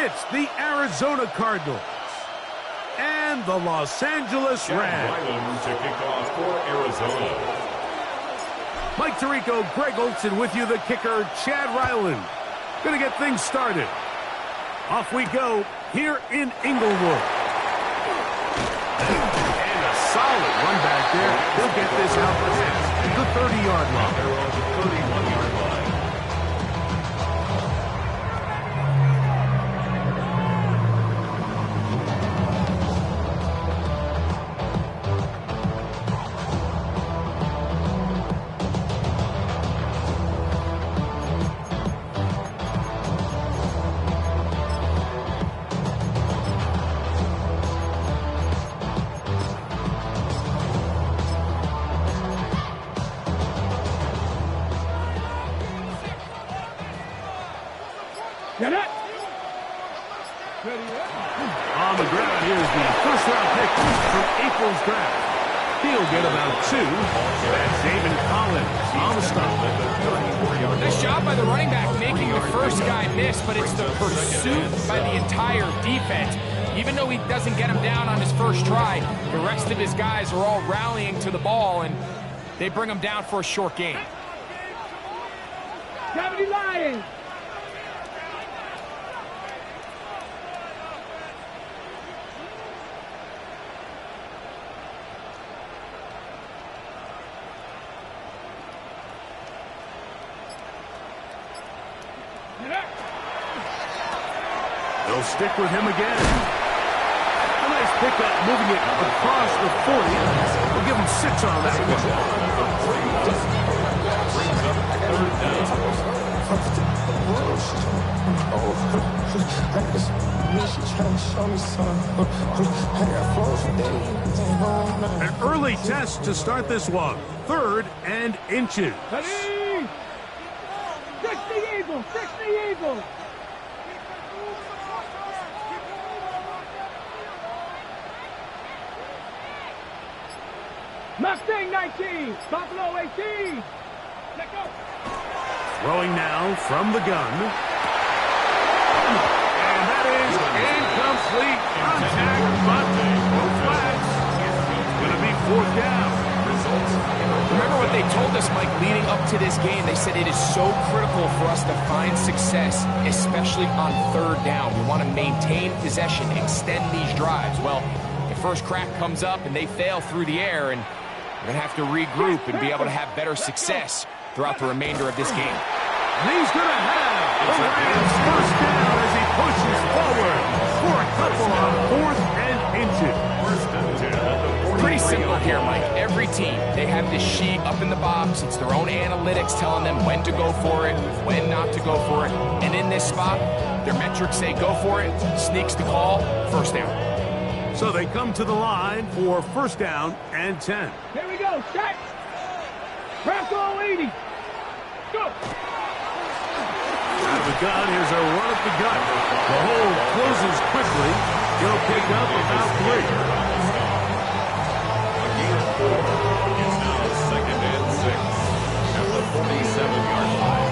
It's the Arizona Cardinals and the Los Angeles Rams. To kick off for Arizona. Mike Tirico, Greg Olson with you, the kicker, Chad Ryland. Going to get things started. Off we go here in Inglewood. And a solid run back there. He'll get this out past the 30-yard line. They're on the 31-yard line. Get it! On the ground, here's the first-round pick from April's draft. He'll get about 2. That's David Collins on the stop. Nice job by the running back making the first guy miss, but it's the pursuit by the entire defense. Even though he doesn't get him down on his first try, the rest of his guys are all rallying to the ball, and they bring him down for a short gain. 70 Lions! They'll stick with him again. A nice pickup, moving it across the 40. We'll give him 6 on that one. An early test to start this one. 3rd and inches. 60 Eagles! 60 Eagles! Mustang 19, Buffalo 18. Let go. Throwing now from the gun. And that is incomplete. Contact, but no flags. It's going to be 4th down. Remember what they told us, Mike, leading up to this game. They said it is so critical for us to find success, especially on 3rd down. We want to maintain possession, extend these drives. Well, the first crack comes up and they fail through the air, and we're going to have to regroup and be able to have better success throughout the remainder of this game. And he's going to have the Rams first down as he pushes forward for a couple on 4th and inches. Pretty simple here, Mike. Every team, they have this sheet up in the box. It's their own analytics telling them when to go for it, when not to go for it. And in this spot, their metrics say go for it, sneaks the call, first down. So they come to the line for 1st down and 10. Here we go, set. Bronco 80. Go. Out of the gun, here's a run at the gut. The hole closes quickly. He'll pick up about 3. It's now 2nd and 6 at the 47-yard line.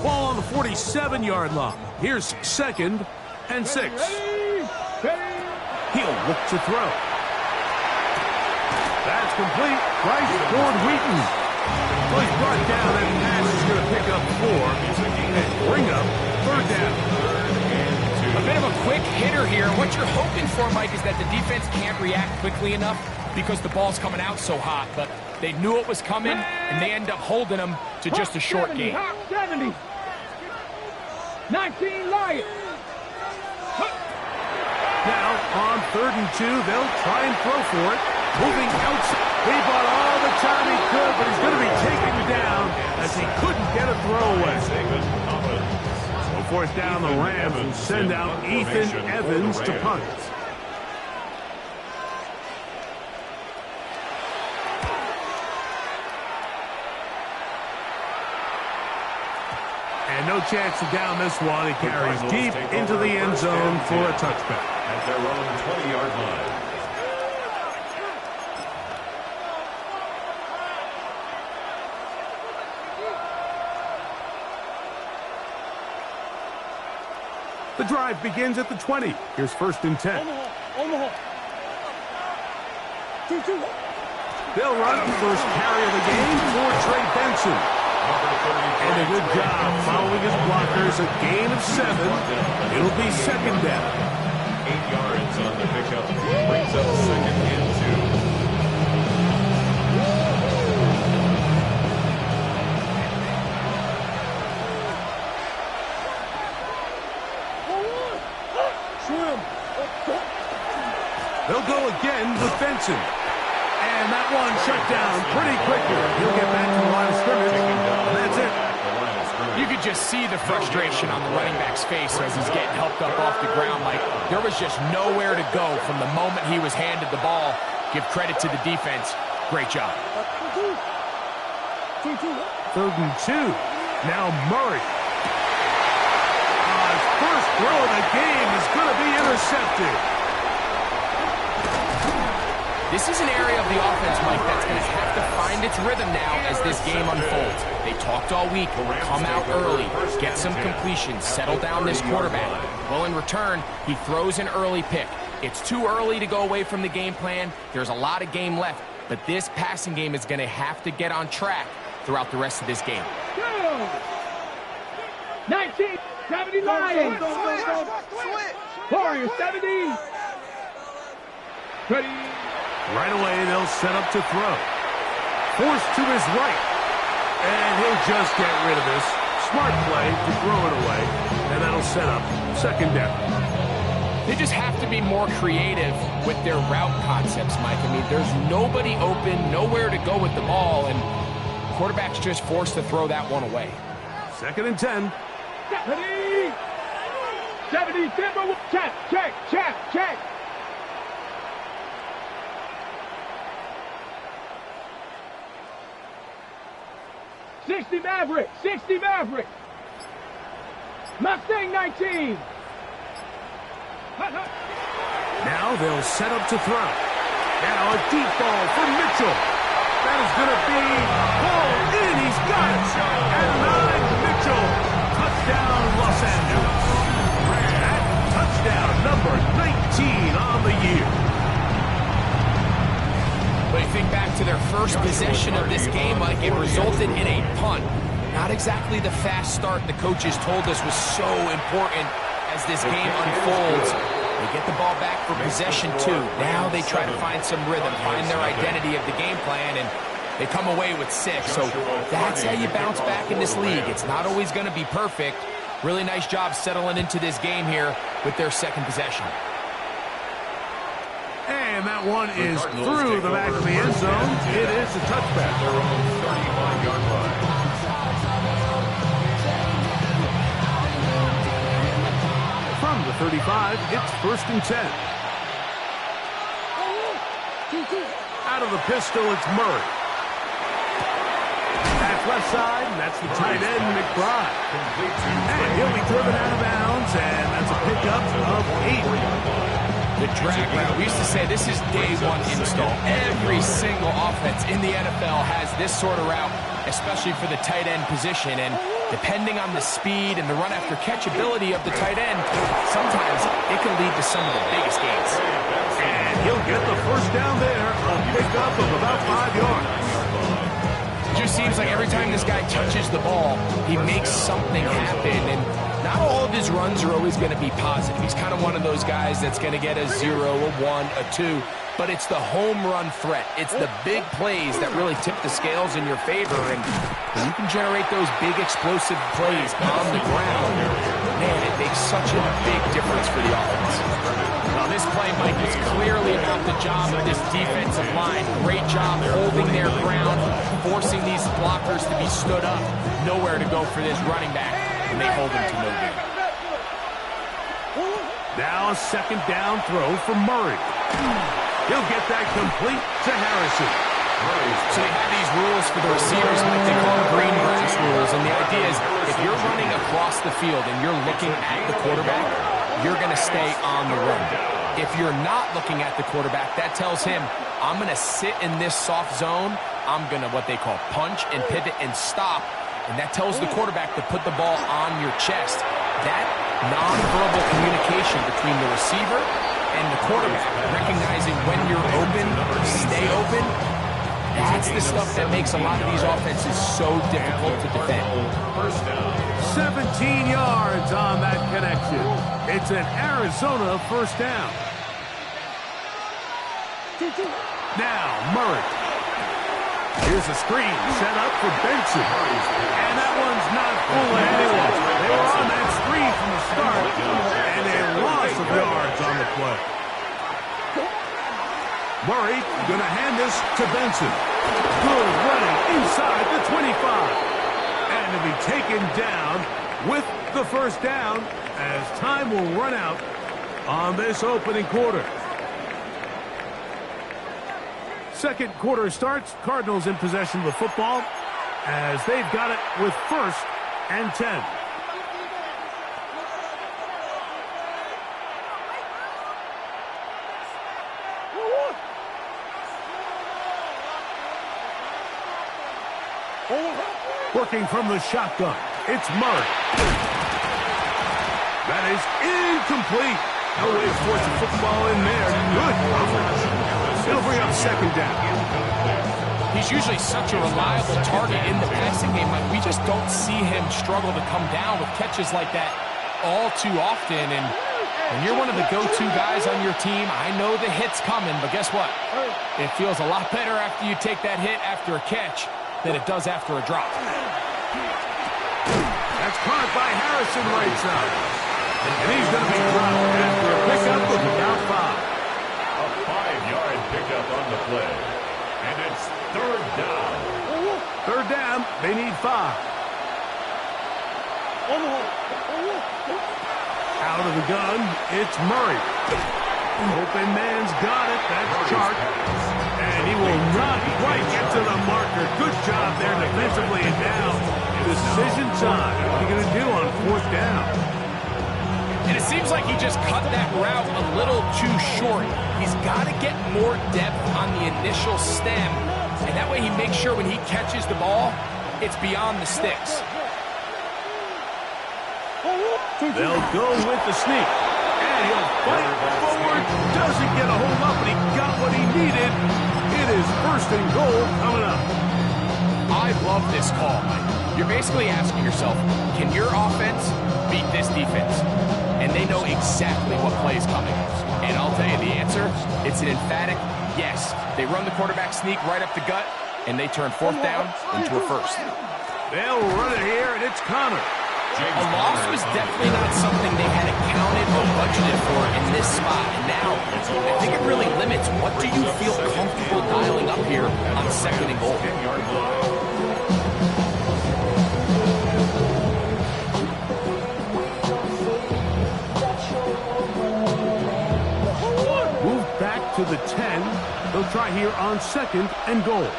Ball on the 47-yard line. Here's 2nd and 6. He'll look to throw. That's complete. Right toward Wheaton. Well, he's brought down, and pass is going to pick up 4 and bring up 3rd down. A bit of a quick hitter here. What you're hoping for, Mike, is that the defense can't react quickly enough because the ball's coming out so hot. But they knew it was coming, and they end up holding them to just a short gain. 70. 19 Lions. Now, on 3rd and 2, they'll try and throw for it. Moving outside. He bought all the time he could, but he's going to be taken down as he couldn't get a throwaway. So 4th down, the Rams will send out Ethan Evans to punt. And no chance to down this one. It carries deep into the end zone for a touchback. At their own 20-yard line. The drive begins at the 20. Here's 1st and 10. Omaha. 2-2. They'll run the first carry of the game for Trey Benson. And a good job following his blockers. A gain of 7. It'll be 2nd down. 8 yards on the pickup. Brings up 2nd and 2. They'll go again with Benson. And that one shut down pretty quickly. He'll get back to the line of scrimmage. And that's it. You could just see the frustration on the running back's face as he's getting helped up off the ground. Like, there was just nowhere to go from the moment he was handed the ball. Give credit to the defense. Great job. 3rd and 2. Now Murray. His first throw of the game is going to be intercepted. This is an area of the offense, Mike, that's going to have to find its rhythm now as this game unfolds. They talked all week, come out early, get some completions, settle down this quarterback. Well, in return, he throws an early pick. It's too early to go away from the game plan. There's a lot of game left, but this passing game is going to have to get on track throughout the rest of this game. 1970 Lions. Warriors 70. Ready. Right away, they'll set up to throw. Forced to his right. And he'll just get rid of this. Smart play to throw it away. And that'll set up 2nd down. They just have to be more creative with their route concepts, Mike. I mean, there's nobody open, nowhere to go with the ball, and quarterback's just forced to throw that one away. 2nd and 10. 70, check. 60 Maverick. Mustang 19. Now they'll set up to throw. Now a deep ball for Mitchell. That is going to be pulled in. He's got it. And 9, Mitchell. Touchdown, Los Angeles. That touchdown, number 19 on the year. But you think back to their first possession of this game, Mike, it resulted in a punt. Not exactly the fast start the coaches told us was so important as this game unfolds. They get the ball back for possession 2. Now they try to find some rhythm, find their identity of the game plan, and they come away with 6. So that's how you bounce back in this league. It's not always going to be perfect. Really nice job settling into this game here with their 2nd possession. And that one is through the back of the end zone. It is a touchback. Their own 35-yard line. From the 35, it's 1st and 10. Out of the pistol, it's Murray. That's left side, and that's the tight end, McBride. And he'll be driven out of bounds, and that's a pickup of 8. The drag route. We used to say this is day 1 install. Every single offense in the NFL has this sort of route, especially for the tight end position. And depending on the speed and the run after catch ability of the tight end, sometimes it can lead to some of the biggest gains. And he'll get the first down there, a pickup of about 5 yards. It just seems like every time this guy touches the ball, he makes something happen. And not all of his runs are always going to be positive. He's kind of one of those guys that's going to get a 0, a 1, a 2. But it's the home run threat. It's the big plays that really tip the scales in your favor. And when you can generate those big explosive plays on the ground, man, it makes such a big difference for the offense. Now, this play, Mike, is clearly about the job of this defensive line. Great job holding their ground, forcing these blockers to be stood up. Nowhere to go for this running back. And they hold him to no gain. Now a 2nd down throw for Murray. He'll get that complete to Harrison. So they have these rules for the receivers, like they call them green grass rules, and the idea is if you're running a the field and you're looking at the quarterback, you're going to stay on the run. If you're not looking at the quarterback, that tells him, I'm going to sit in this soft zone. I'm going to what they call punch and pivot and stop. And that tells the quarterback to put the ball on your chest. That nonverbal communication between the receiver and the quarterback, recognizing when you're open, stay open, that's the stuff that makes a lot of these offenses so difficult to defend. 17 yards on that connection. It's an Arizona first down. Now, Murray. Here's a screen set up for Benson. And that one's not fooling anyone. They were on that screen from the start, and a loss of yards on the play. Murray going to hand this to Benson. Good running inside the 25. And to be taken down with the first down as time will run out on this opening quarter. Second quarter starts. Cardinals in possession of the football as they've got it with 1st and 10. Working from the shotgun, it's Murray. That is incomplete. No way to force the football in there. Good coverage. It'll bring up second down. He's usually such a reliable target in the passing game, but we just don't see him struggle to come down with catches like that all too often. And when you're one of the go-to guys on your team, I know the hit's coming, but guess what? It feels a lot better after you take that hit after a catch than it does after a drop. That's caught by Harrison right side. And he's going to be dropped after a pickup of about 5. A 5-yard pickup on the play. And it's third down. Third down, they need 5. Out of the gun, it's Murray. Open man's got it. That's Chark. And he will not quite get to the marker. Good job there defensively. And now, decision time. What are you going to do on 4th down? And it seems like he just cut that route a little too short. He's got to get more depth on the initial stem. And that way he makes sure when he catches the ball, it's beyond the sticks. They'll go with the sneak. And he'll fight forward. Doesn't get a hold up, but he got what he needed. It is 1st and goal coming up. I love this call, Mike. You're basically asking yourself, can your offense beat this defense? And they know exactly what play is coming. And I'll tell you the answer, it's an emphatic yes. They run the quarterback sneak right up the gut, and they turn 4th down into a 1st. They'll run it here, and it's Connor. A loss was definitely not something they had accounted or budgeted for in this spot. And now, I think it really limits what do you feel comfortable dialing up here on 2nd and goal. Move back to the 10. They'll try here on 2nd and goal.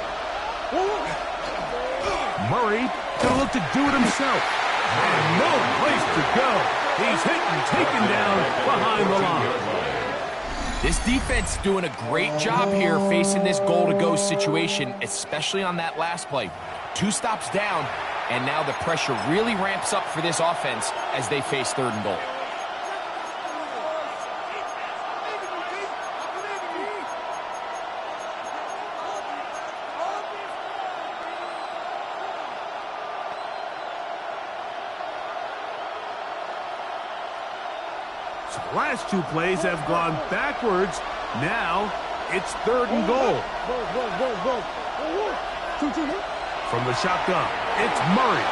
Murray gonna look to do it himself. And no place to go. He's hit and taken down behind the line. This defense doing a great job here facing this goal-to-go situation, especially on that last play. 2 stops down, and now the pressure really ramps up for this offense as they face 3rd and goal. Last 2 plays have gone backwards. Now it's 3rd and goal. From the shotgun, it's Murray.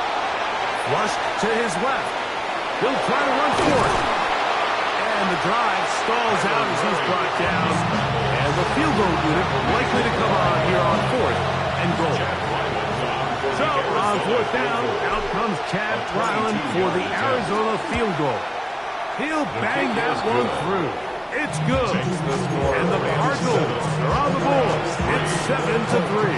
Flushed to his left. He'll try to run for it. And the drive stalls out as he's brought down. And the field goal unit likely to come on here on 4th and goal. So on 4th down, out comes Chad Ryland for the Arizona field goal. He'll bang that one through. It's good. And the Cardinals are on the board. It's 7-3.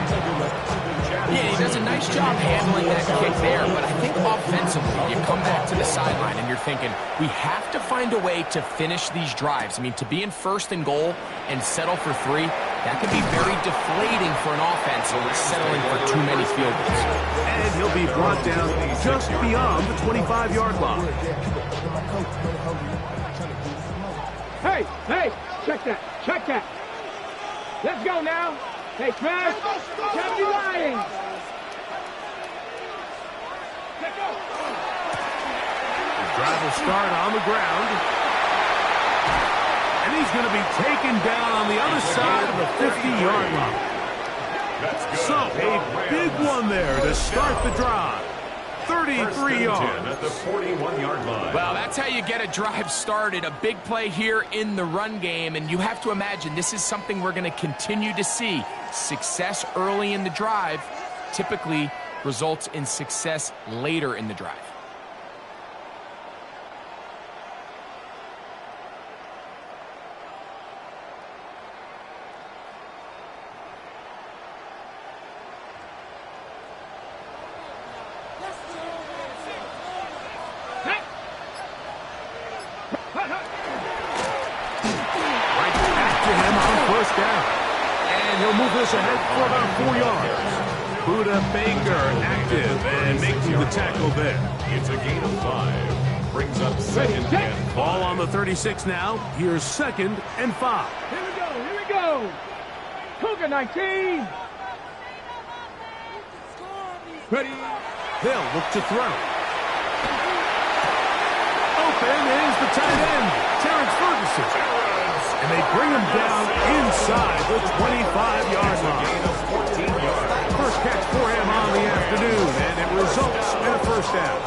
Yeah, he does a nice job handling that kick there, but I think offensively, you come back to the sideline and you're thinking, we have to find a way to finish these drives. I mean, to be in first and goal and settle for 3, that can be very deflating for an offense settling for too many field goals. And he'll be brought down just beyond the 25-yard line. Hey, check that. Let's go now. Hey, Smash, can't be lying. Let's go. The drive will start on the ground. And he's going to be taken down on the other side of the 50-yard line. So, a big one there to start the drive. 33 yards. At the 41-yard line. Well, that's how you get a drive started. A big play here in the run game, and you have to imagine this is something we're going to continue to see. Success early in the drive typically results in success later in the drive. Ahead for about 4 yards. Buda Baker active and making the tackle there. It's a gain of 5. Brings up second and ball on the 36 now. Here's 2nd and 5. Here we go. Cougar 19. Ready. They'll look to throw. Open is the tight end, Terrence Ferguson. And they bring him down inside the 25-yard line. 14 yards. First catch for him on the afternoon, and it results in a first down.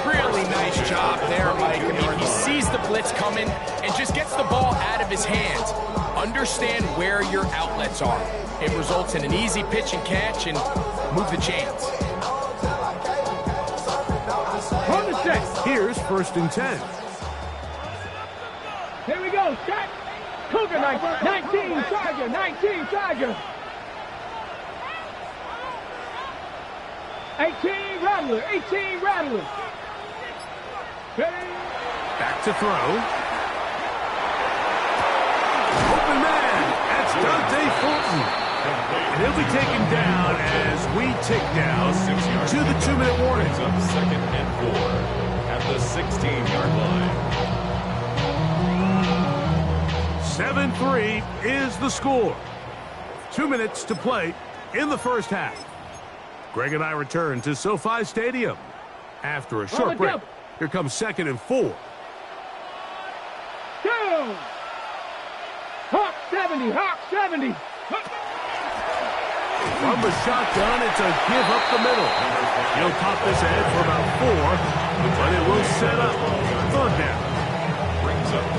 Really nice job there, Mike. I mean, he sees the blitz coming and just gets the ball out of his hands. Understand where your outlets are. It results in an easy pitch and catch and move the chains. On the set. Here's 1st and 10. Here we go. Set. Cougar 19, Charger, 19, Charger. 18, Rattler, 18, Rattler. Ready? Back to throw. Open man. That's Dante Fulton. And he'll be taken down as we tick down to the 2-minute warning. Brings up 2nd and 4 at the 16-yard line. 7-3 is the score. 2 minutes to play in the first half. Greg and I return to SoFi Stadium. After a short break, here comes 2nd and 4. Down. Hawk 70, Hawk 70. From the shotgun, it's a give up the middle. He'll pop this ahead for about 4, but it will set up 3rd down.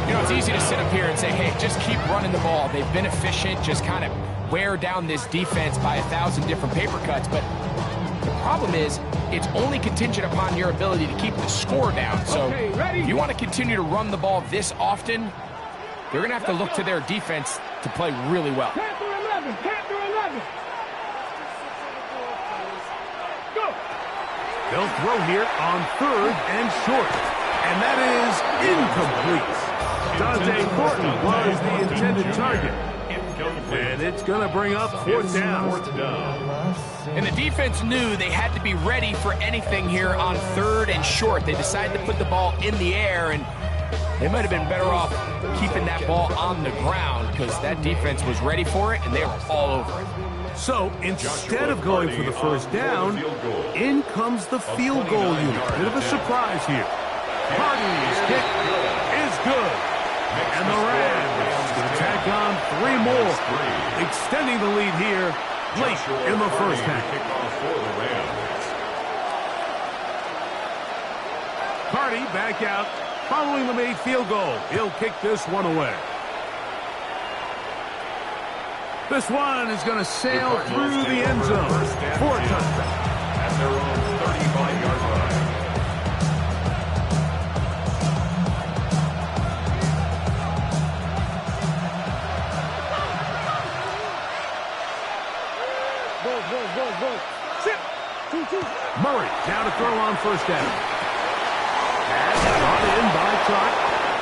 You know, it's easy to sit up here and say, hey, just keep running the ball. They've been efficient, just kind of wear down this defense by 1,000 different paper cuts. But the problem is, it's only contingent upon your ability to keep the score down. So if you want to continue to run the ball this often, they're going to have to look to their defense to play really well. Panther 11, Panther 11. Go. They'll throw here on 3rd and short. And that is incomplete. Dante Thornton was the intended target. And it's going to bring up 4th down. And the defense knew they had to be ready for anything here on 3rd and short. They decided to put the ball in the air, and they might have been better off keeping that ball on the ground because that defense was ready for it, and they were all over it. So instead of going for the first down, in comes the field goal unit. Bit of a surprise here. Harden's kick is good. And the Rams going to tack on 3 more, extending the lead here late in the first half. Hardy back out following the made field goal. He'll kick this one away. This one is going to sail through the end zone for a touchdown. At their own 35-yard line. Go. Now to throw on first down. Pass brought in by Trot.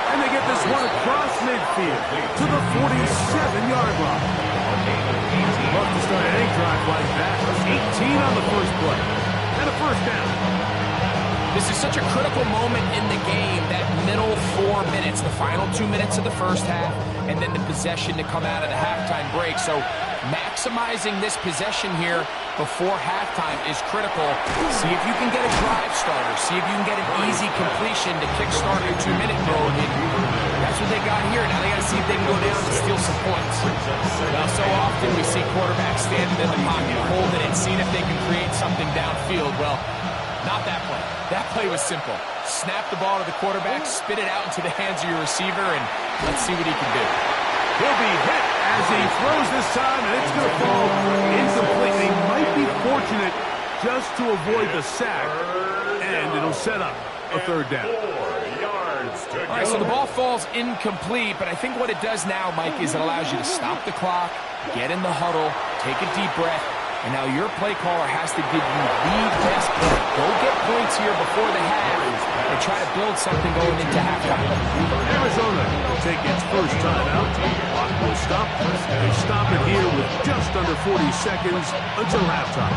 And they get this one across midfield to the 47-yard line. Love to start any drive like that. 18 on the first play. And a first down. This is such a critical moment in the game, that middle 4 minutes, the final 2 minutes of the first half, and then the possession to come out of the halftime break. So maximizing this possession here before halftime is critical. See if you can get a drive starter. See if you can get an easy completion to kickstart your 2-minute mode. And that's what they got here. Now they got to see if they can go down and steal some points. Now, so often we see quarterbacks standing in the pocket, holding it, seeing if they can create something downfield. Well, not that play. That play was simple. Snap the ball to the quarterback, spit it out into the hands of your receiver, and let's see what he can do. He'll be hit as he throws this time, and it's going to fall incomplete. He might be fortunate just to avoid the sack, and it'll set up a third down. All right, so the ball falls incomplete, but I think what it does now, Mike, is it allows you to stop the clock, get in the huddle, take a deep breath, and now your play caller has to give you the best play. Go get points here before the half and try to build something going into halftime. Arizona will take its first timeout. Clock will stop. They stop it here with just under 40 seconds until halftime.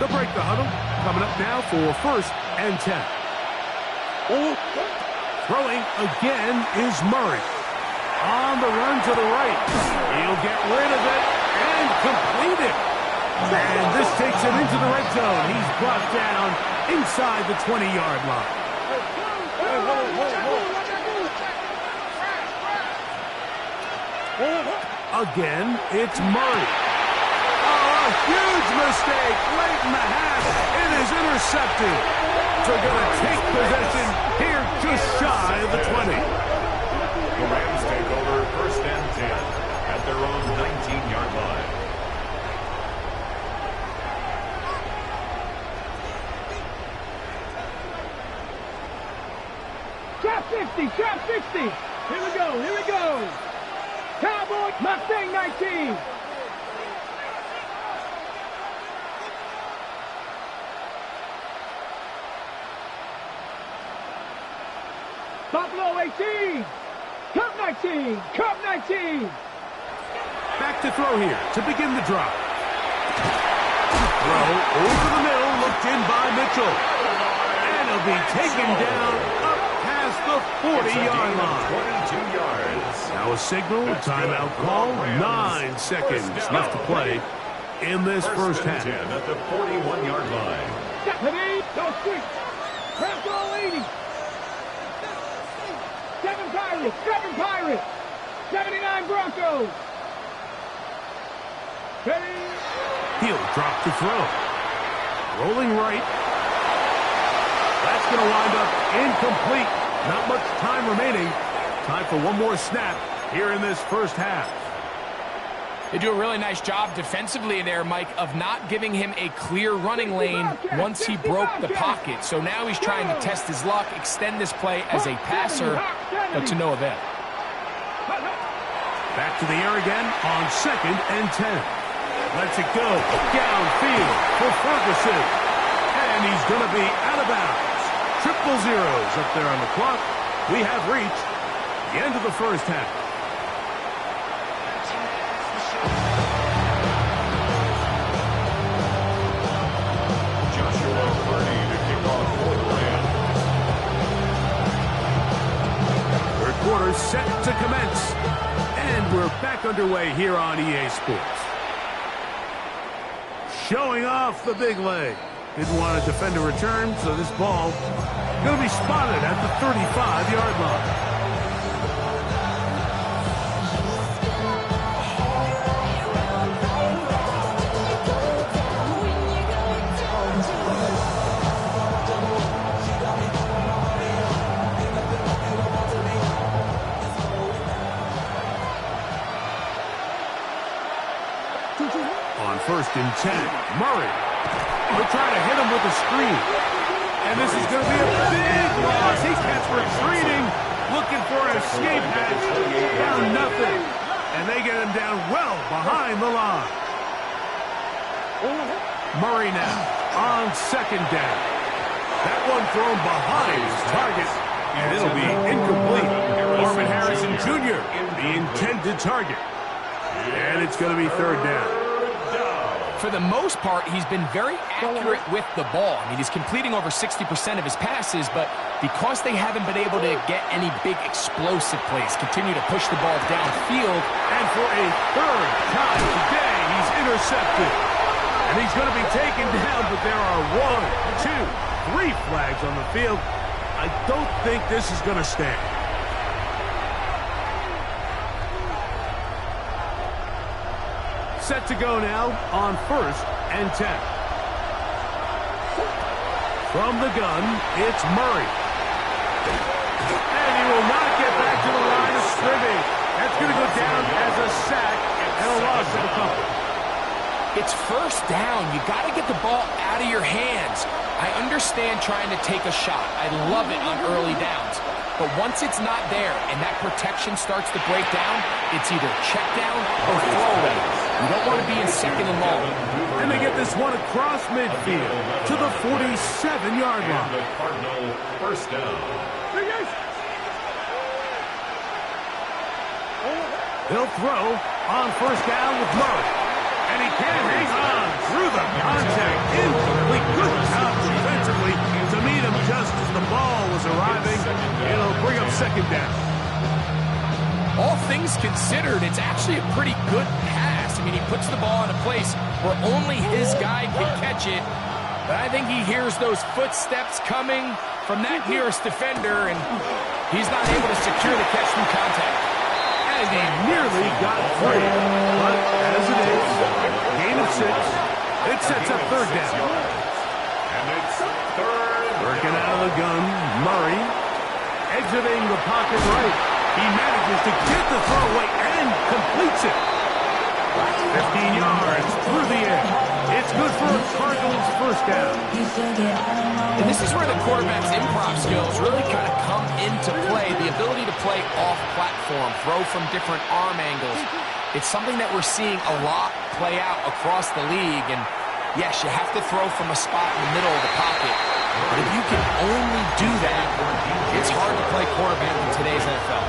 They'll break the huddle. Coming up now for first and 10. Throwing again is Murray. On the run to the right. He'll get rid of it and complete it. And this takes him into the red zone. He's brought down inside the 20-yard line. Again, it's Murray. Oh, a huge mistake late in the half. It is intercepted. So going to take possession here just shy of the 20. The Rams take over first and 10 at their own 19-yard line. Trap 60, trap 60. Here we go, here we go. Cowboy, Mustang 19. Buffalo 18. Cup 19, Cup 19. Back to throw here to begin the drive. Throw over the middle, looked in by Mitchell. And he'll be taken down up past the 40-yard line. 22 yards. Now a signal, timeout call, 9 seconds left to play in this first half. 10 at the 41-yard line. Stephanie, go quick. Press all 80. 7 Pirates, 79 Broncos. Ready? He'll drop to throw. Rolling right. That's going to wind up incomplete. Not much time remaining. Time for one more snap here in this first half. They do a really nice job defensively there, Mike, of not giving him a clear running lane once he broke the pocket. So now he's trying to test his luck, extend this play as a passer, but to no avail. Back to the air again on second and 10. Lets it go downfield for Ferguson. And he's going to be out of bounds. Triple zeros up there on the clock. We have reached the end of the first half. Quarter set to commence. And we're back underway here on EA Sports. Showing off the big leg. Didn't want to defend a return, so this ball going to be spotted at the 35-yard line. On first and 10, Murray. They'll try to hit him with a screen. And this is going to be a big loss. He kept retreating, looking for an escape hatch. Found nothing. And they get him down well behind the line. Murray now on second down. That one thrown behind his target, and it'll be incomplete. Marvin Harrison Jr., the intended target. And it's going to be third down. For the most part, he's been very accurate with the ball. I mean, he's completing over 60% of his passes, but because they haven't been able to get any big explosive plays, continue to push the ball downfield. And for a third time today, he's intercepted. And he's going to be taken down, but there are 1, 2, 3 flags on the field. I don't think this is going to stand. Set to go now on 1st and 10. From the gun, it's Murray. And he will not get back to the line of scrimmage. That's going to go down as a sack and a loss of a couple. It's first down. You got to get the ball out of your hands. I understand trying to take a shot. I love it on early downs. But once it's not there and that protection starts to break down, it's either check down or throwaway. You don't want to be in second and long. And they get this one across midfield to the 47-yard line. The Cardinal first down. He'll throw on first down with Murray. And he can hang on through the contact. Incomplete. Good job defensively to meet him just as the ball was arriving. It'll bring up second down. All things considered, it's actually a pretty good pass. I mean, he puts the ball in a place where only his guy can catch it. But I think he hears those footsteps coming from that nearest defender, and he's not able to secure the catch through contact. And he nearly got free. But as it is, gain of 6, it sets up third down. And it's third. Working out of the gun, Murray exiting the pocket right. He manages to get the throw away and completes it. 15 yards through the air. It's good for a Cardinals first down. And this is where the quarterback's improv skills really kind of come into play. The ability to play off-platform, throw from different arm angles. It's something that we're seeing a lot play out across the league. And yes, you have to throw from a spot in the middle of the pocket. But if you can only do that, it's hard to play quarterback in today's NFL.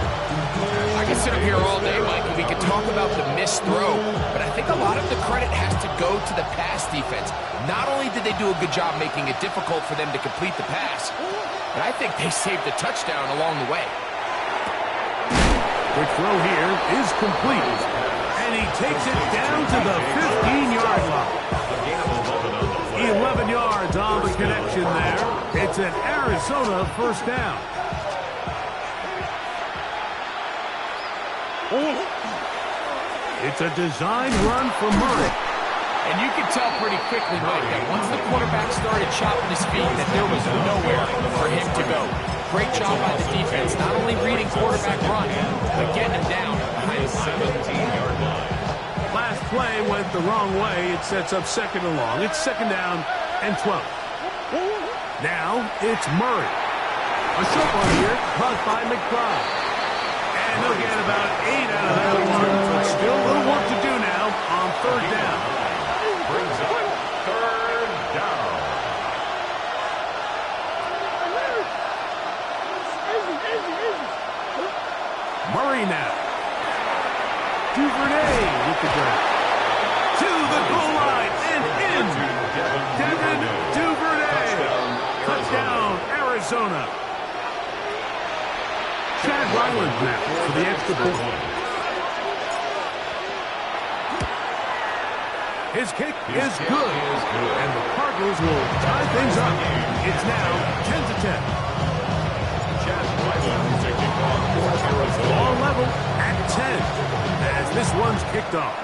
I could sit up here all day, Mike, and we could talk about the missed throw, but I think a lot of the credit has to go to the pass defense. Not only did they do a good job making it difficult for them to complete the pass, but I think they saved the touchdown along the way. The throw here is complete, and he takes it down to the 15-yard line. 11 yards on the connection there. It's an Arizona first down. It's a design run for Murray. And you can tell pretty quickly, Mike, that once the quarterback started chopping his feet, that there was nowhere for him to go. Great job by the defense, not only reading quarterback run, but getting him down behind the 17-yard line. Last play went the wrong way. It sets up second and long. It's second down and 12. Now it's Murray. A short one here, caught by McBride. And they'll get about 8 out of that one. But still a little work to do now on third down. Brings up third down. Murray now. Duvernay with the grab. To the goal line and in. Devin Duvernay. Touchdown, Arizona. Chad Ryland now for the extra point. His kick is good. And the Cardinals will tie things up. It's now 10-10. Chad Ryland to kick off for Arizona. Ball level at 10 as this one's kicked off.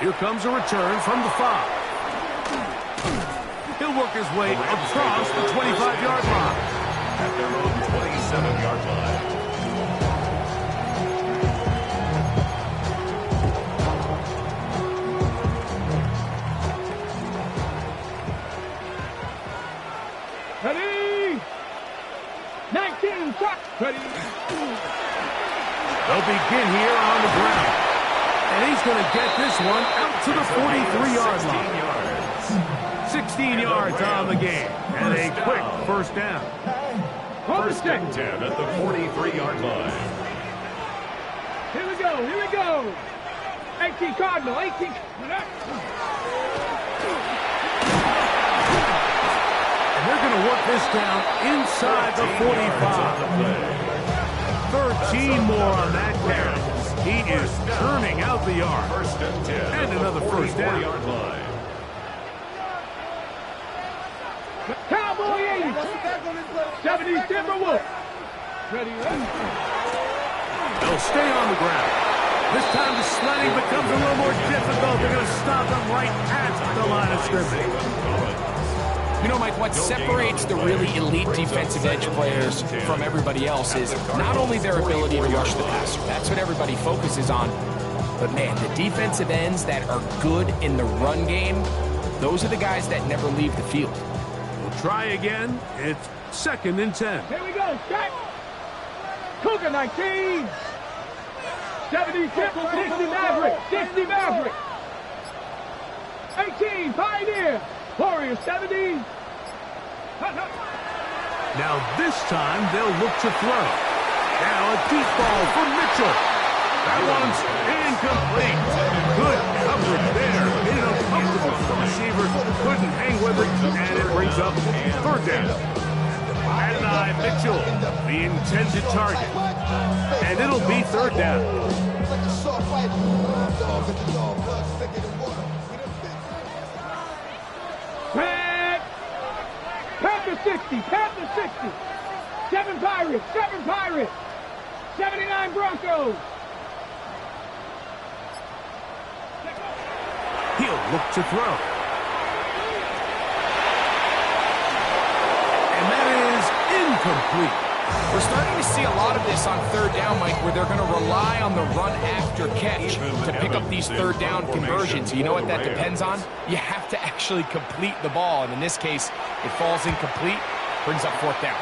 Here comes a return from the 5. He'll work his way across the 25-yard line. At their own 27-yard line. Ready? 19, shot. Ready? They'll begin here on the ground. And he's going to get this one out to the 43-yard line. 16 yards on the game. And a quick first down. First and 10 at the 43-yard line. Here we go, here we go. 18 Cardinal, 18. And they're going to work this down inside the 45. 13 more on that carry. He is turning out the yard. First and 10. And another first down. Cowboy 80. 70 Timberwolves. Ready, They'll stay on the ground. This time the sledding becomes a little more difficult. They're going to stop them right at the line of scrimmage. You know, Mike, what separates the really elite defensive edge players from everybody else is not only their ability to rush the passer. That's what everybody focuses on. But, man, the defensive ends that are good in the run game, those are the guys that never leave the field. We'll try again. It's 2nd and 10. Here we go, Jack. Cougar 19. 70 Temple, 60 Maverick, 60 Maverick. 18 Pioneer. Warriors 70. Now this time they'll look to throw. Now a deep ball for Mitchell. That one's incomplete. Good coverage there. Made it uncomfortable for the receiver. Couldn't hang with it, and it brings up 3rd down. Adonai Mitchell, the intended target. And it'll be 3rd down. Panther 60, Panther 60. 7 Pirates, 7 Pirates. 79 Broncos. He'll look to throw. And that is incomplete. We're starting to see a lot of this on 3rd down, Mike, where they're going to rely on the run after catch to pick up these 3rd down conversions. You know what that depends on? You have to actually complete the ball, and in this case, it falls incomplete, brings up 4th down.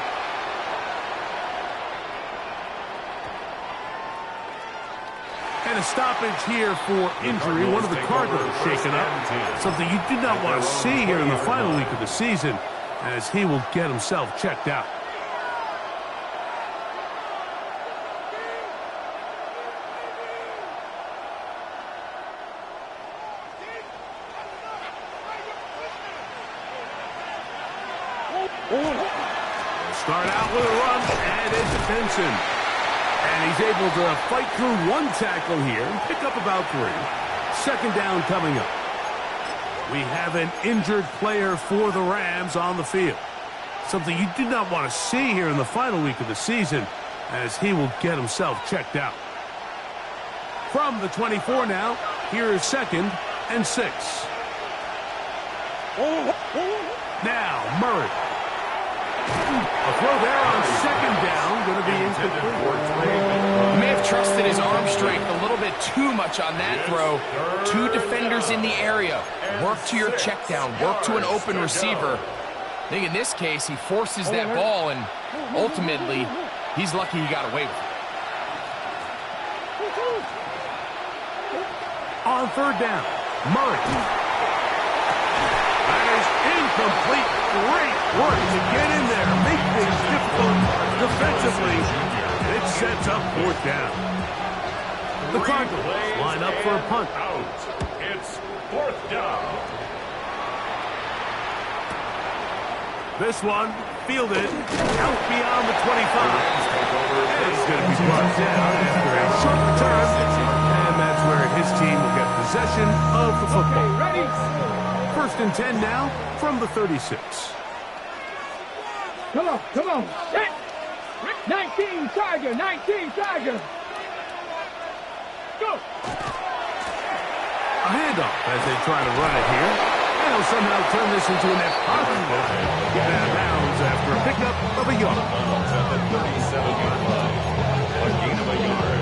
And a stoppage here for injury. One of the Cardinals shaken up. Something you did not want to see here in the final week of the season, as he will get himself checked out. Start out with a run, and it's Benson. And he's able to fight through one tackle here and pick up about 3. 2nd down coming up. We have an injured player for the Rams on the field. Something you did not want to see here in the final week of the season, as he will get himself checked out. From the 24 now, here is 2nd and 6. Now, Murray. A throw there on 2nd down, going to be incomplete. He may have trusted his arm strength a little bit too much on that throw. 2 defenders in the area. Work to your check down. Work to an open receiver. I think in this case, he forces that ball, and ultimately, he's lucky he got away with it. On 3rd down, Murray. That is incomplete. Great work to get in there. Make things difficult defensively. It sets up 4th down. The Cardinals line up for a punt. It's 4th down. This one fielded out beyond the 25. And it's going to be brought down after a short return. And that's where his team will get possession of the football. Okay, ready? 1st and 10 now from the 36. Come on, come on. 19 Tiger, 19 Tiger. Go. A handoff as they try to run it here. And they'll somehow turn this into an impossible. Get out of bounds after a pickup of a yard. At the 37-yard line. A gain of a yard.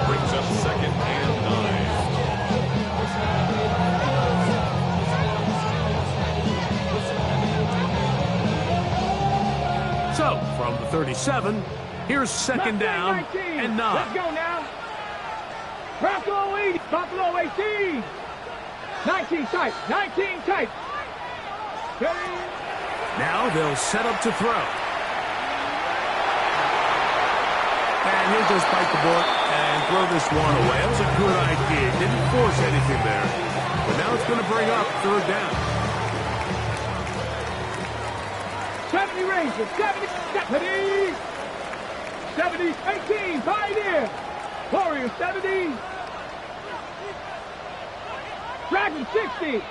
Brings up 2nd and 9. So, from the 37, here's 2nd down and 9. Let's go now. Buffalo 80. Buffalo 18. 19 tight. 19 tight. Now they'll set up to throw. And he'll just bite the bullet and throw this one away. That was a good idea. Didn't force anything there. But now it's going to bring up third down. 70 Rangers. 70. 70. 18. Pioneer. Warriors 70. Dragon 60.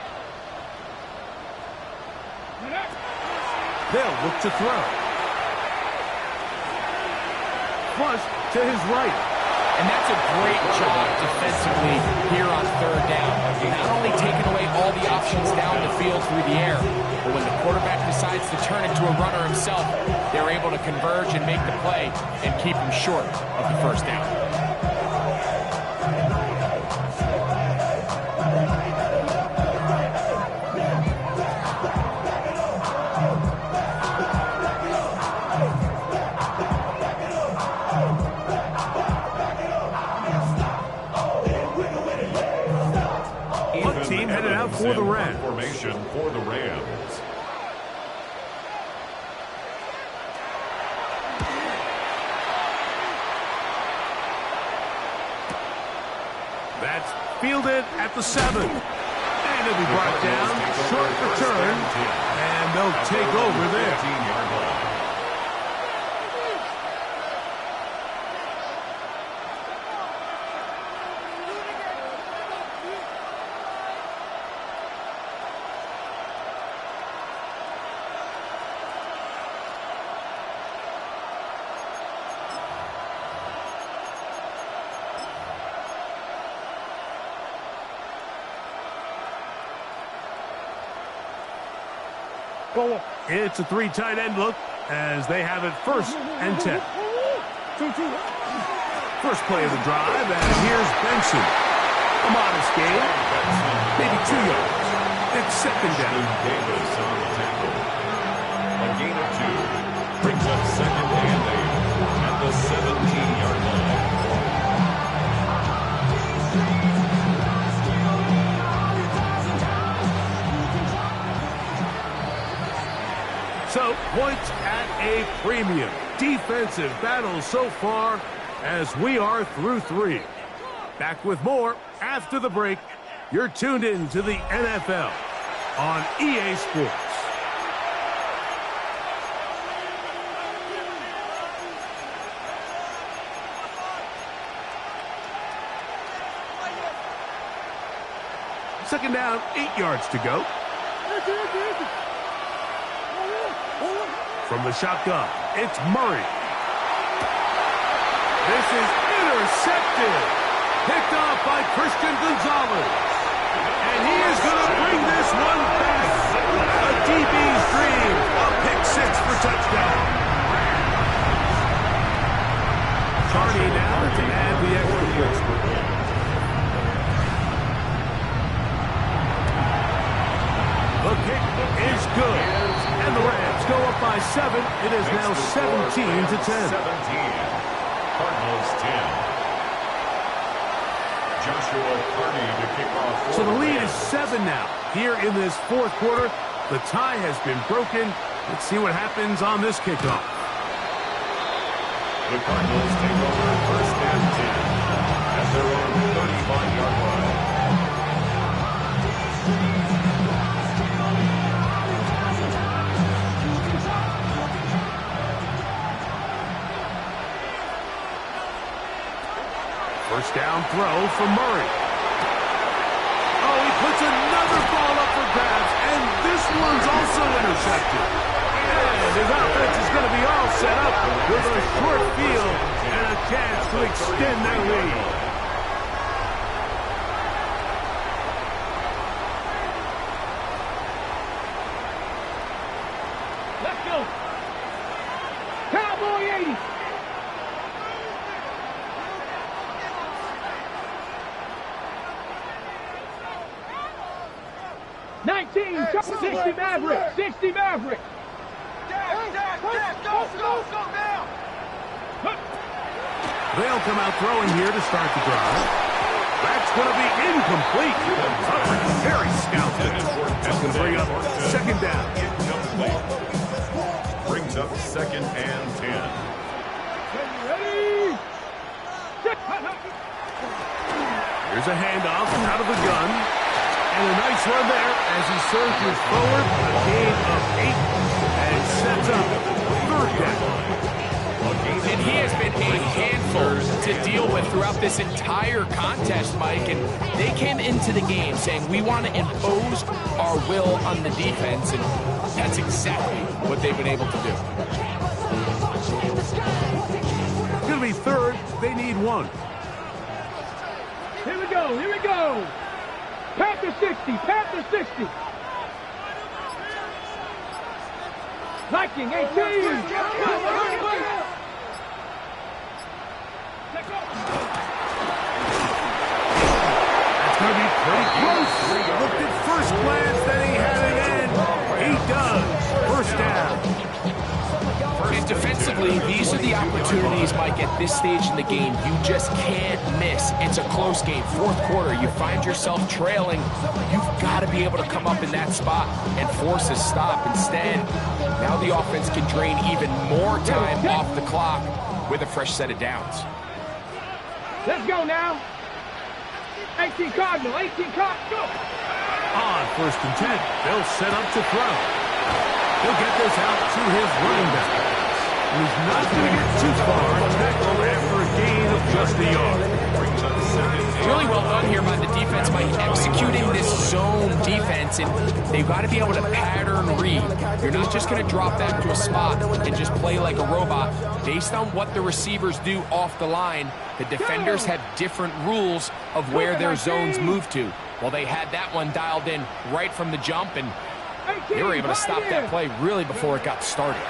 They'll look to throw. Flush to his right. And that's a great job defensively here on third down. Not only taking away all the options down the field through the air, but when the quarterback decides to turn into a runner himself, they're able to converge and make the play and keep him short of the first down. Team headed out for the Rams. Formation for the Rams. That's fielded at the 7. And it'll be brought down. Short return. And they'll take over there. 15-yard line. It's a 3 tight end look as they have it 1st and 10. First play of the drive, and here's Benson. A modest gain, maybe 2 yards. It's 2nd down. Davis on the tackle. A gain of 2 brings up 2nd and 8 at the 17-yard line. So, points at a premium. Defensive battle so far as we are through 3. Back with more after the break. You're tuned in to the NFL on EA Sports. Second down, 8 yards to go. From the shotgun, it's Murray. This is intercepted. Picked off by Christian Gonzalez. And he is going to bring this one back. A DB's dream. A pick 6 for touchdown. Carney now to add the extra point. The kick is good. And the Rams go up by 7. It is now 17 to 10. 17. Cardinals 10. Joshua Carney to kick off. So the lead is 7 now. Here in this 4th quarter, the tie has been broken. Let's see what happens on this kickoff. The Cardinals take over 1st and 10 at their own 35-yard line. First down throw for Murray. Oh, he puts another ball up for grabs, and this one's also intercepted. And his offense is going to be all set up with a short field and a chance to extend their lead. Let's go. Cowboy 80. $19, 60 Maverick, 60 Maverick. Go now. They'll come out throwing here to start the drive. That's going to be incomplete. Very scouted. That's going to bring up second down. Incomplete. Brings up second and 10. Ready? Here's a handoff out of the gun. And a nice run there as he surges forward. A gain of 8 and sets up third down. And he has been a handful to deal with throughout this entire contest, Mike. And they came into the game saying, we want to impose our will on the defense. And that's exactly what they've been able to do. It's going to be third. They need one. Here we go, here we go. Panther 60, Panther 60. Viking 18. That's going to be pretty close. Looked at first glance that he had it in. He does. First down. And defensively, these are the opportunities, Mike, at this stage in the game. You just can't miss. It's a close game. Fourth quarter, you find yourself trailing. You've got to be able to come up in that spot and force a stop. Instead, now the offense can drain even more time off the clock with a fresh set of downs. Let's go now. 18 Cardinal, 18 Cardinal. On first and 10, they'll set up to throw. He'll get this out to his running back. He's not going to get too far. Tackle after a gain of just a yard. Really well done here by the defense by executing this zone defense, and they've got to be able to pattern read. You're not just going to drop that to a spot and just play like a robot. Based on what the receivers do off the line, the defenders have different rules of where their zones move to. Well, they had that one dialed in right from the jump, and they were able to stop that play really before it got started.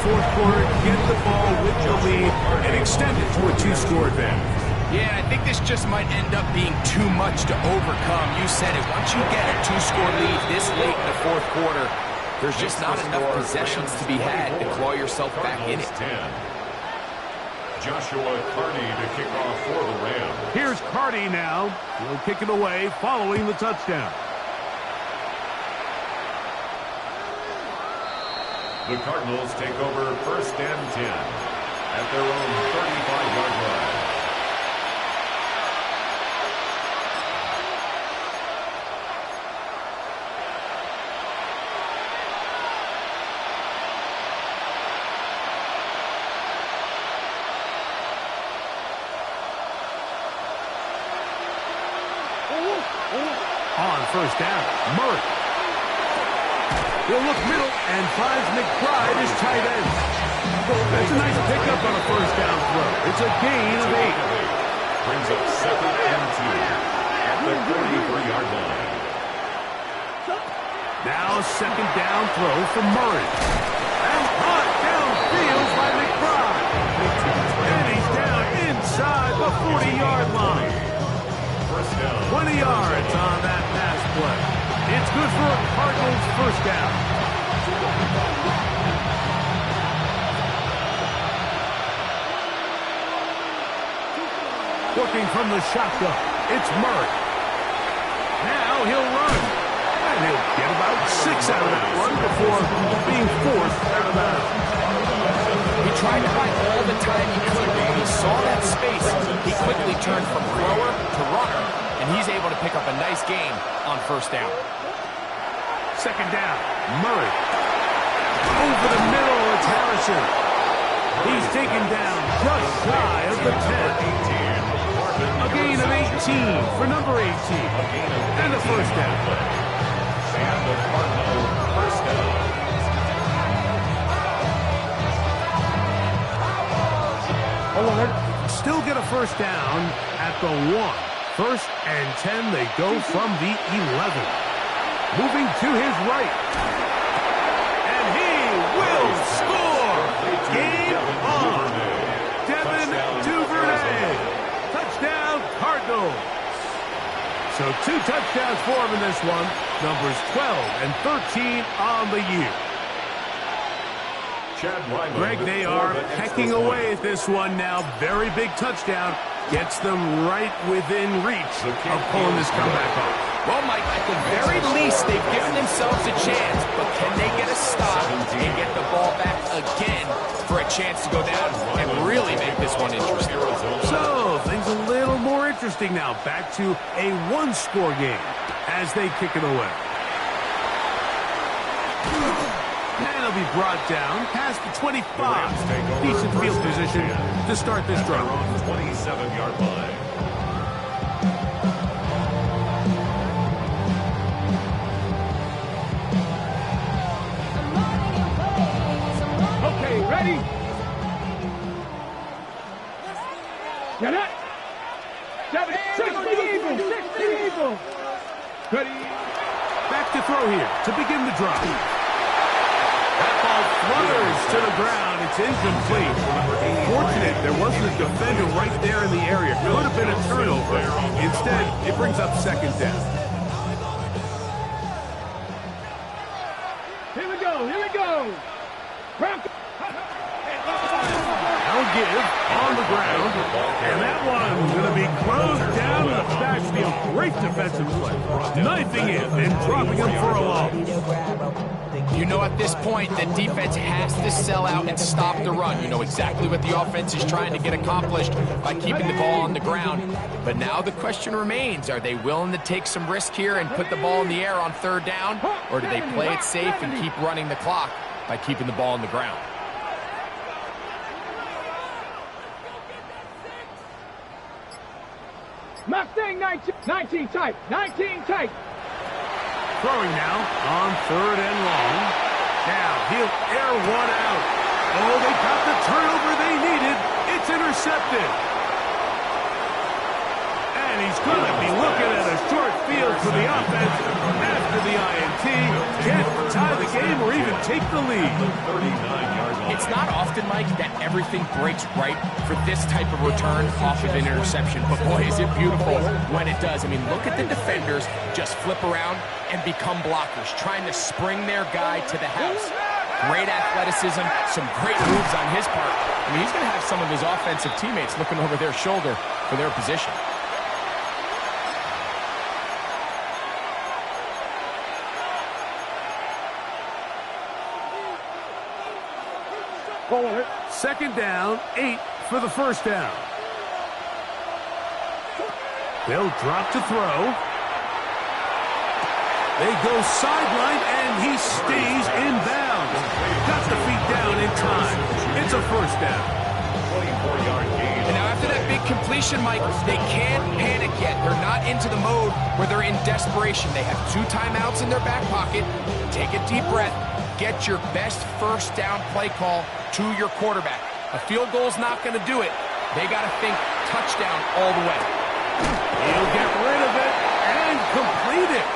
Fourth quarter, get the ball with the lead and extend it to a 2-score advantage. Yeah, I think this just might end up being too much to overcome. You said it. Once you get a 2-score lead this late in the fourth quarter, there's just not enough possessions to be had to claw yourself back in it. 10. Joshua Carney to kick off for the Rams. Here's Carney now. He'll kick it away following the touchdown. The Cardinals take over first and 10 at their own 35-yard line. On first down, Murray. He'll look middle and finds McBride as tight end. That's a nice pickup on a first down throw. It's a gain of 8. Brings up second and 2 at the 33-yard line. Now second down throw for Murray. And caught downfield by McBride. And he's down inside the 40-yard line. First down. 20 yards on that pass play. It's good for a Cardinals first down. Working from the shotgun, it's Murray. Now he'll run. And he'll get about 6 out of that run before being forced out of bounds. He tried to buy all the time he could, but when he saw that space, he quickly turned from thrower to runner, and he's able to pick up a nice gain on first down. Second down, Murray. Over the middle, it's Harrison. He's taken down just shy of the 10. A gain of 18 for number 18. And a first down. And the Cardinals first down. Still get a first down at the 1. First and 10, they go from the 11. Moving to his right. And he will score! Game on! Devin Duvernay! Touchdown, Cardinals! So 2 touchdowns for him in this one. Numbers 12 and 13 on the year. Greg, they are pecking away at this one now. Very big touchdown. Gets them right within reach of pulling this comeback off. Well, Mike, at the very least, they've given themselves a chance, but can they get a stop and get the ball back again for a chance to go down and really make this one interesting? So, things a little more interesting now. Back to a one-score game as they kick it away. And it'll be brought down past the 25. Decent field position to start this drive. 27-yard line. Okay, ready? Get it? 60 even. 60 even. Ready? Back to throw here to begin the drive. That ball flutters to the ground. It's incomplete. Fortunate there wasn't a defender right there in the area. Could have been a turnover. Instead, it brings up second down. Here we go. Here we go. Now give on the ground. And that one's going to be closed down in the backfield. Great defensive play. Knifing it and dropping him for a loss. You know at this point the defense has to sell out and stop the run. You know exactly what the offense is trying to get accomplished by keeping the ball on the ground. But now the question remains, are they willing to take some risk here and put the ball in the air on third down? Or do they play it safe and keep running the clock by keeping the ball on the ground? Mustang 19 tight. 19 tight. Throwing now on third and long. Now he'll air one out. Oh, they got the turnover they needed. It's intercepted. And he's going to be looking at a short field for the offense after the INT. Can't tie the game or even take the lead. It's not often, Mike, that everything breaks right for this type of return off of an interception. But boy, is it beautiful when it does. I mean, look at the defenders just flip around and become blockers, trying to spring their guy to the house. Great athleticism, some great moves on his part. I mean, he's going to have some of his offensive teammates looking over their shoulder for their position. Second down, 8 for the first down. They'll drop to throw. They go sideline, and he stays in bounds. Got the feet down in time. It's a first down. 24-yard gain. And now after that big completion, Mike, they can't panic yet. They're not into the mode where they're in desperation. They have 2 timeouts in their back pocket. Take a deep breath. Get your best first down play call to your quarterback. A field goal's not going to do it. They got to think touchdown all the way. He'll get rid of it and complete it.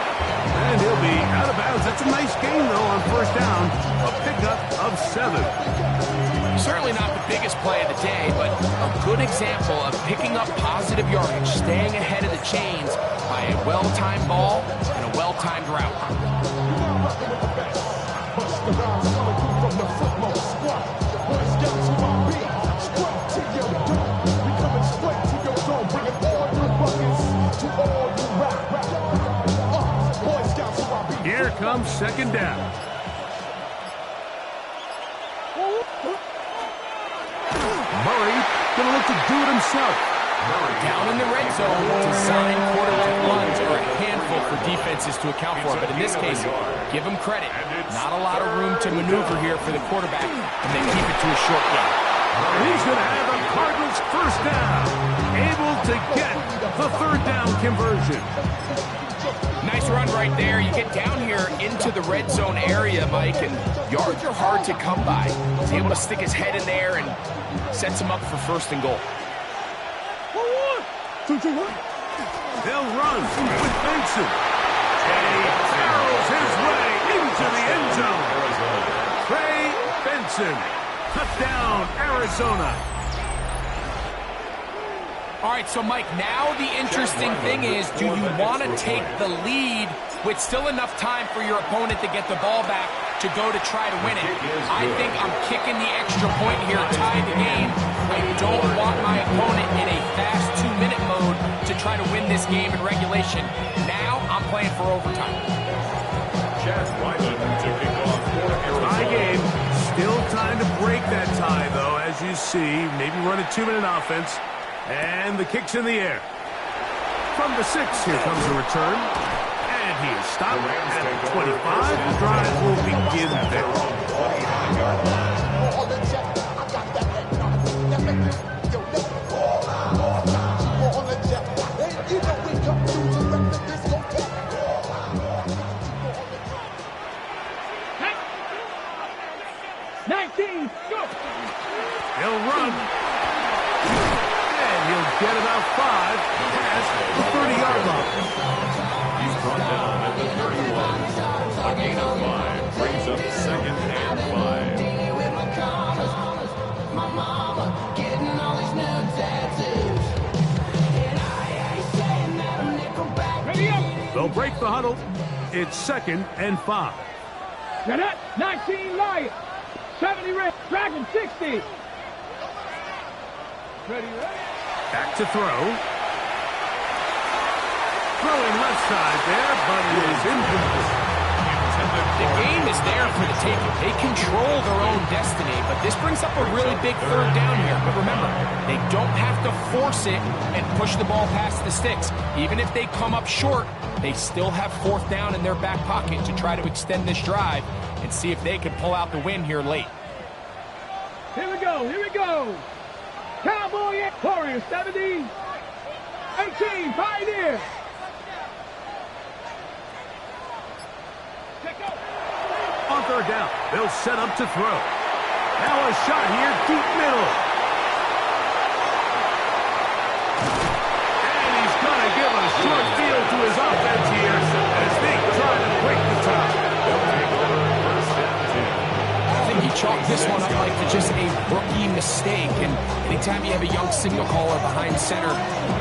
And he'll be out of bounds. That's a nice game, though, on first down. A pickup of 7. Certainly not the biggest play of the day, but a good example of picking up positive yardage, staying ahead of the chains by a well-timed ball and a well-timed route. Here comes second down. Murray gonna look to do it himself. Down in the red zone, design quarterback runs are a handful for defenses to account for. But in this case, give them credit. Not a lot of room to maneuver here for the quarterback, and they keep it to a short game. He's going to have a Cardinals first down. Able to get the third down conversion. Nice run right there. You get down here into the red zone area, Mike, and yards are hard to come by. He's able to stick his head in there and sets him up for first and goal. They'll run with Benson. And he barrels his way into the end zone. Trey Benson. Touchdown, Arizona. All right, so Mike, now the interesting thing is, do you want to take the lead with still enough time for your opponent to get the ball back to go to try to win it? I think I'm kicking the extra point here, tie the game. I don't want my opponent in a fast 2-minute mode to try to win this game in regulation. Now I'm playing for overtime. Tie game. Still time to break that tie, though, as you see. Maybe run a 2-minute offense. And the kick's in the air. From the 6, here comes the return. And he is stopped at the 25. The drive will begin there. He'll run. And he'll get about 5 past the 30-yard line. He's brought down at the 31. A gain of 5 brings up 2nd and 5. They'll break the huddle. It's 2nd and 5. Cadet 19 Lion. 70 Red. Dragon 60. Ready. Back to throw. Throwing left side there, but it is incomplete. The game is there for the taking. They control their own destiny, but this brings up a really big 3rd down here. But remember, they don't have to force it and push the ball past the sticks. Even if they come up short, they still have 4th down in their back pocket to try to extend this drive and see if they can pull out the win here late. Here we go. Cowboy Warrior 70. 18 Pioneer. On 3rd down, they'll set up to throw. Now a shot here, deep middle. And he's going to give a short field to his offense here as they try to break the tie. I think he chalked this one up like to just a rookie mistake. And anytime you have a young signal caller behind center,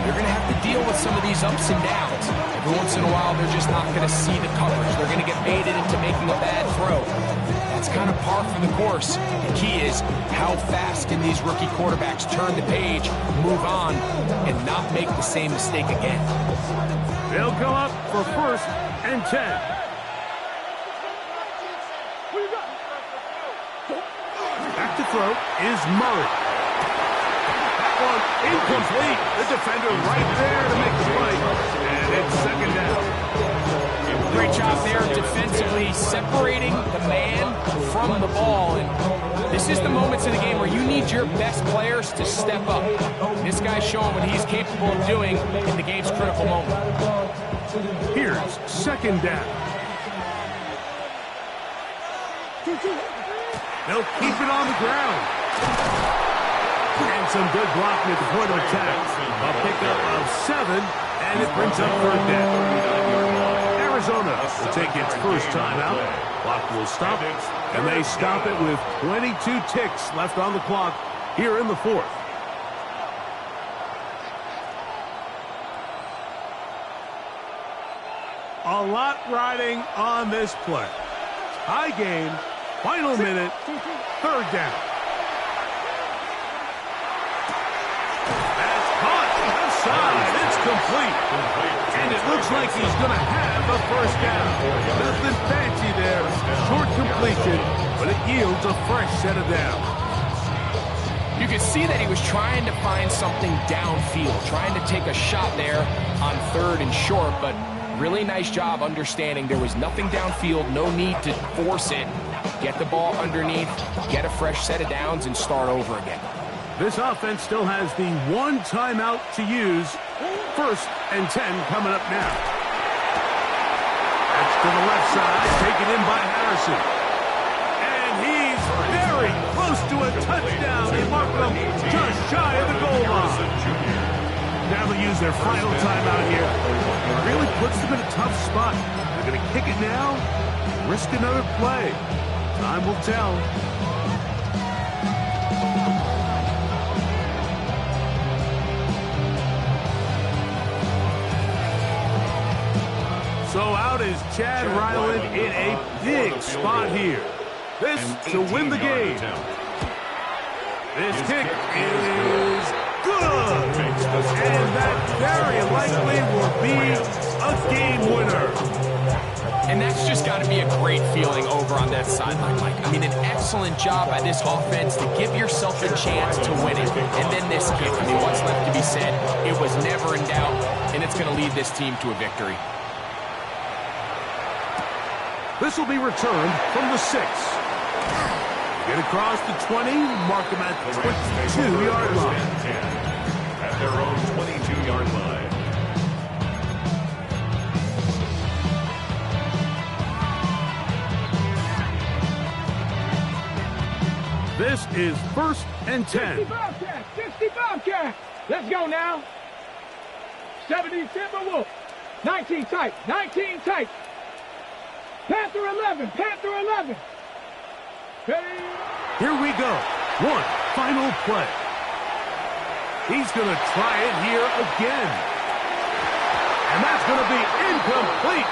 you're going to have to deal with some of these ups and downs. Every once in a while, they're just not going to see the coverage. They're going to get baited into making a bad throw. That's kind of par for the course. The key is how fast can these rookie quarterbacks turn the page, move on, and not make the same mistake again. They'll go up for 1st and 10. Back to throw is Murray. That one incomplete. The defender right there to make the play. And it's 2nd down. Great job there defensively, separating the man from the ball. And this is the moments in the game where you need your best players to step up. This guy's showing what he's capable of doing in the game's critical moment. Here's 2nd down. They'll keep it on the ground. And some good blocking at the point of attack. A pickup of 7, and it brings up 3rd down. Arizona will take its first timeout. Clock will stop, and they stop it with 22 ticks left on the clock here in the 4th. A lot riding on this play. High game, final minute, 3rd down. That's caught outside. It's complete. And it looks like he's going to have a 1st down. Nothing fancy there. Short completion, but it yields a fresh set of downs. You could see that he was trying to find something downfield, trying to take a shot there on 3rd and short, but really nice job understanding there was nothing downfield, no need to force it. Get the ball underneath, get a fresh set of downs, and start over again. This offense still has the 1 timeout to use. 1st and 10 coming up now. That's to the left side, taken in by Harrison. And he's very close to a touchdown. They mark him just shy of the goal line. Now they'll use their final timeout here. It really puts them in a tough spot. They're going to kick it now, risk another play. Time will tell. So out is Chad Ryland in a big spot here. This to win the game. This kick is good. And that very likely will be a game winner. And that's just got to be a great feeling over on that sideline, Mike. I mean, an excellent job by this offense to give yourself a chance to win it. And then this kick, I mean, what's left to be said? It was never in doubt, and it's going to lead this team to a victory. This will be returned from the 6. Get across the 20, mark them at the 22-yard line. At their own 22-yard line. This is 1st and 10. 60 Bobcats, 60 Bobcats. Let's go now. 70 Timberwolves. 19 tight, 19 tight. Panther 11, Panther 11. Ready? Here we go. One final play. He's going to try it here again. And that's going to be incomplete.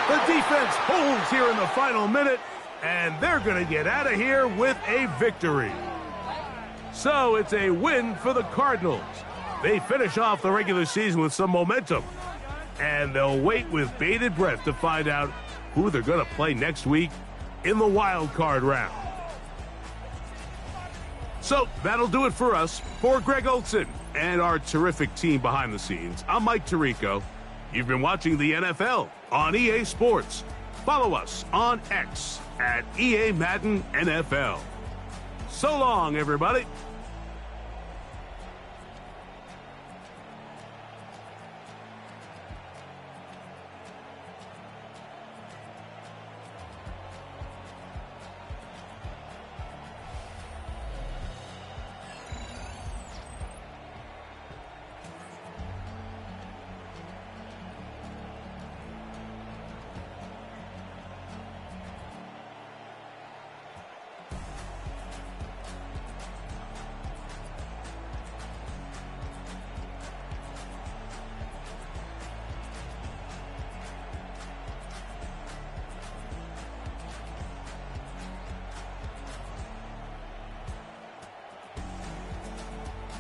The defense holds here in the final minute, and they're going to get out of here with a victory. So it's a win for the Cardinals. They finish off the regular season with some momentum, and they'll wait with bated breath to find out who they're going to play next week in the wild card round. So that'll do it for us. For Greg Olson and our terrific team behind the scenes, I'm Mike Tirico. You've been watching the NFL on EA Sports. Follow us on X at EA Madden NFL. So long, everybody.